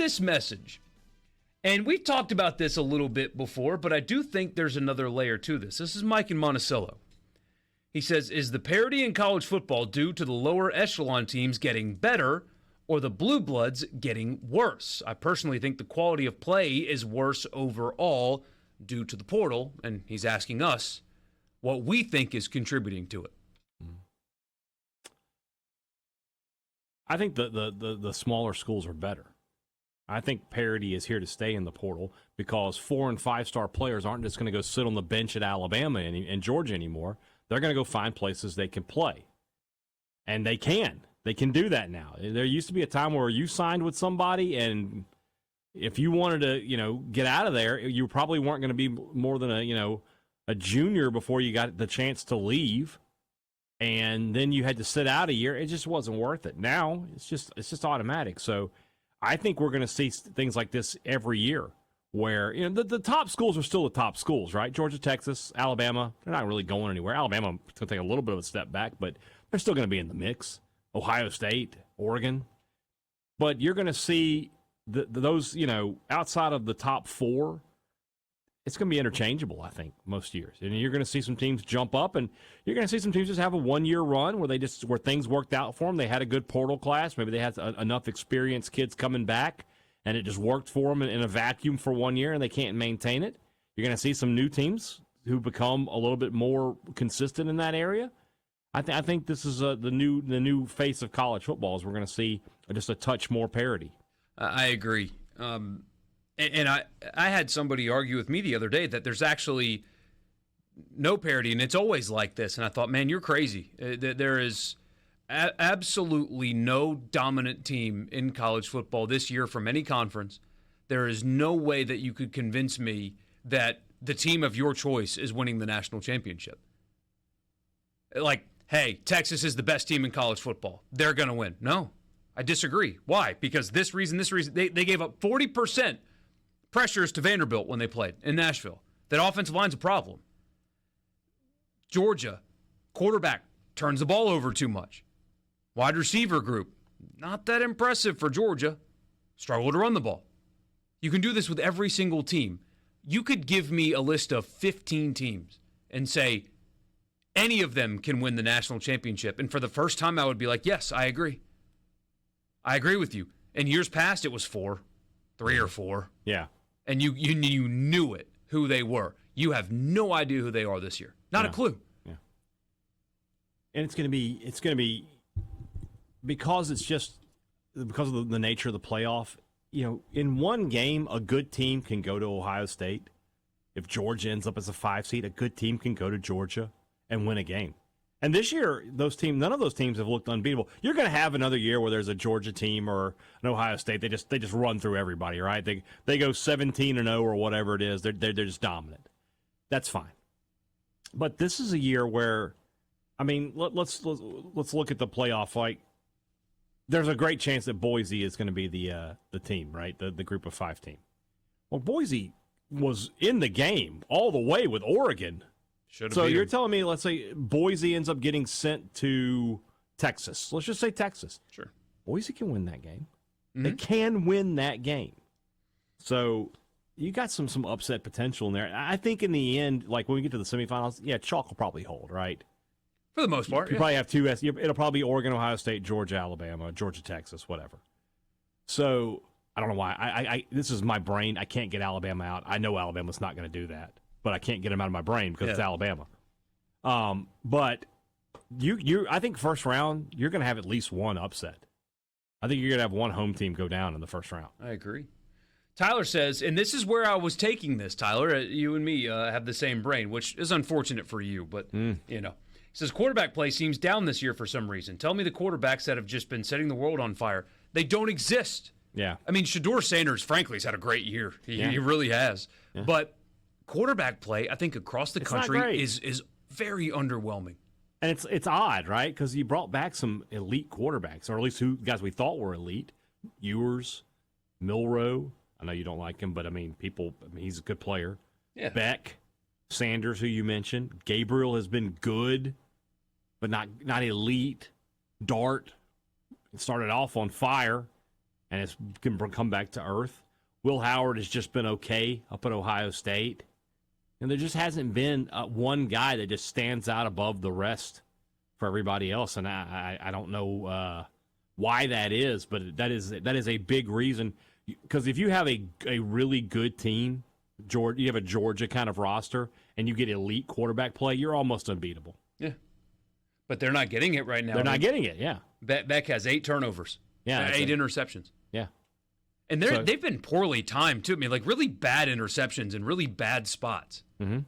this message. And we've talked about this a little bit before, but I do think there's another layer to this. This is Mike in Monticello. He says, is the parity in college football due to the lower echelon teams getting better or the blue bloods getting worse? I personally think the quality of play is worse overall due to the portal, and he's asking us what we think is contributing to it. I think the smaller schools are better. I think parity is here to stay in the portal because 4- and 5-star players aren't just going to go sit on the bench at Alabama and Georgia anymore. They're going to go find places they can play. And they can. They can do that now. There used to be a time where you signed with somebody, and if you wanted to, get out of there, you probably weren't going to be more than a junior before you got the chance to leave. And then you had to sit out a year. It just wasn't worth it. Now it's just automatic. So I think we're going to see things like this every year where, the top schools are still the top schools, right? Georgia, Texas, Alabama, they're not really going anywhere. Alabama is going to take a little bit of a step back, but they're still going to be in the mix. Ohio State, Oregon. But you're going to see those, outside of the top 4, it's going to be interchangeable, I think, most years. And you're going to see some teams jump up, and you're going to see some teams just have a one-year run where things worked out for them. They had a good portal class. Maybe they had enough experienced kids coming back, and it just worked for them in a vacuum for 1 year, and they can't maintain it. You're going to see some new teams who become a little bit more consistent in that area. I think this is the new face of college football. Is we're going to see just a touch more parity. I agree. And I had somebody argue with me the other day that there's actually no parity, and it's always like this. And I thought, man, you're crazy. There is absolutely no dominant team in college football this year from any conference. There is no way that you could convince me that the team of your choice is winning the national championship. Like, hey, Texas is the best team in college football. They're going to win. No, I disagree. Why? Because this reason. They gave up 40% pressures to Vanderbilt when they played in Nashville. That offensive line's a problem. Georgia, quarterback, turns the ball over too much. Wide receiver group, not that impressive for Georgia. Struggle to run the ball. You can do this with every single team. You could give me a list of 15 teams and say any of them can win the national championship. And for the first time, I would be like, yes, I agree. I agree with you. In years past, it was 3 or 4. Yeah. And you knew it, who they were. You have no idea who they are this year. Not a clue. Yeah. And it's going to be because of the nature of the playoff. In one game, a good team can go to Ohio State. If Georgia ends up as a 5 seed, a good team can go to Georgia and win a game. And this year, none of those teams have looked unbeatable. You're going to have another year where there's a Georgia team or an Ohio State. They just run through everybody, right? They go 17-0 or whatever it is. They're just dominant. That's fine. But this is a year where, let's look at the playoff. Like, there's a great chance that Boise is going to be the team, right? The group of 5 team. Well, Boise was in the game all the way with Oregon. So you're telling me, let's say Boise ends up getting sent to Texas. Let's just say Texas. Sure. Boise can win that game. Mm-hmm. They can win that game. So you got some upset potential in there. I think in the end, like when we get to the semifinals, chalk will probably hold, right? For the most part. You probably have 2. It'll probably be Oregon, Ohio State, Georgia, Alabama, Georgia, Texas, whatever. So I don't know why. I this is my brain. I can't get Alabama out. I know Alabama's not going to do that. But I can't get them out of my brain because it's Alabama. But I think first round, you're going to have at least one upset. I think you're going to have one home team go down in the first round. I agree. Tyler says, and this is where I was taking this, Tyler. You and me have the same brain, which is unfortunate for you, but, He says, quarterback play seems down this year for some reason. Tell me the quarterbacks that have just been setting the world on fire. They don't exist. Yeah. Shedeur Sanders, frankly, has had a great year. He really has. Yeah. But quarterback play, I think, across the country is very underwhelming. And it's odd, right? Because you brought back some elite quarterbacks, or at least guys we thought were elite. Ewers, Milroe. I know you don't like him, but he's a good player. Yeah. Beck, Sanders, who you mentioned. Gabriel has been good, but not elite. Dart started off on fire. and it's can come back to earth. Will Howard has just been okay up at Ohio State. And there just hasn't been one guy that just stands out above the rest for everybody else. And I don't know why that is, but that is a big reason. Because if you have a really good team, you have a Georgia kind of roster, and you get elite quarterback play, you're almost unbeatable. Yeah. But they're not getting it right now. They're not getting it, yeah. Beck has 8 turnovers. Yeah. 8 interceptions. Yeah. And they've been poorly timed, too. I mean, like really bad interceptions in really bad spots. Mm-hmm.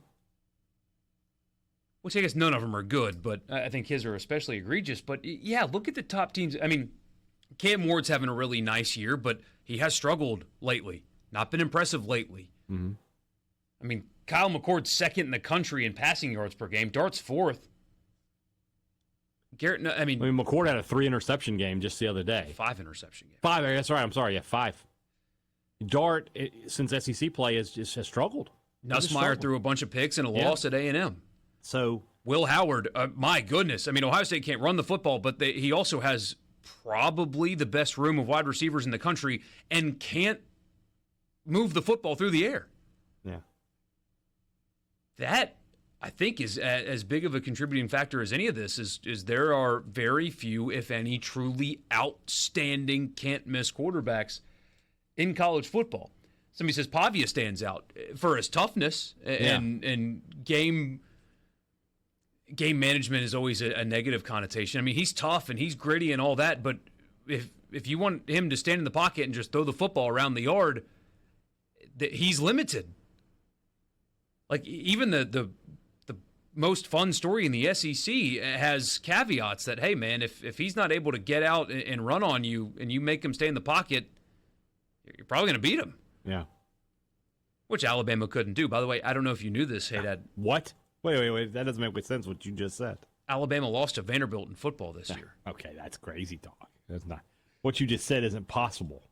Which I guess none of them are good, but I think his are especially egregious. But, yeah, look at the top teams. I mean, Cam Ward's having a really nice year, but he has struggled lately. Not been impressive lately. Mm-hmm. I mean, Kyle McCord's second in the country in passing yards per game. Dart's fourth. Garrett, I mean, McCord had a 3-interception game just the other day. 5 interception game. 5, that's right. I'm sorry. Yeah, 5. Dart, since SEC play, has struggled. Nussmeier threw a bunch of picks and a loss at A&M. So Will Howard, my goodness. I mean, Ohio State can't run the football, but he also has probably the best room of wide receivers in the country and can't move the football through the air. Yeah. That, I think, is as big of a contributing factor as any of this is there are very few, if any, truly outstanding can't-miss quarterbacks in college football. Somebody says Pavia stands out for his toughness and game management is always a negative connotation. I mean, he's tough and he's gritty and all that, but if you want him to stand in the pocket and just throw the football around the yard, he's limited. Like even the most fun story in the SEC has caveats that, hey man, if he's not able to get out and run on you and you make him stay in the pocket, you're probably going to beat him. Yeah. Which Alabama couldn't do. By the way, I don't know if you knew this, Hey Dad. What? Wait. That doesn't make sense what you just said. Alabama lost to Vanderbilt in football this year. Okay, that's crazy talk. That's not. What you just said isn't possible.